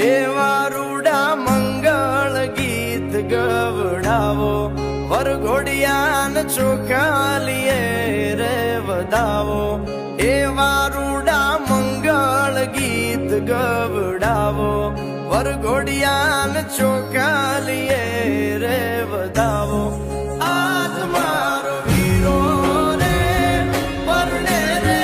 એવા રૂડા મંગળ ગીત ગવડાવો, વરઘોડિયાને ચોખાલીએ રે વધાવો. એવા રૂડા મંગળ ગીત ગવડાવો, વરઘોડિયાને ચોખાલીએ રે વધાવો. આજ મારો વીરો રે પરણે રે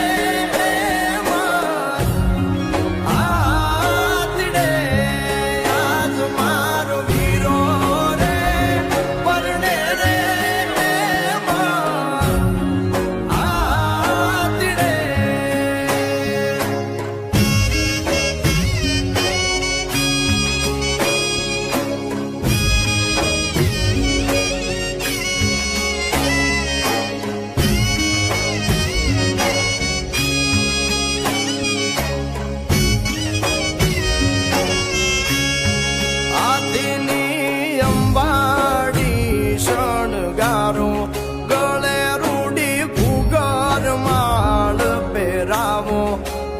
ગળે રૂડી ફુગર માળ પહેરાવો.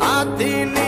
હાથીની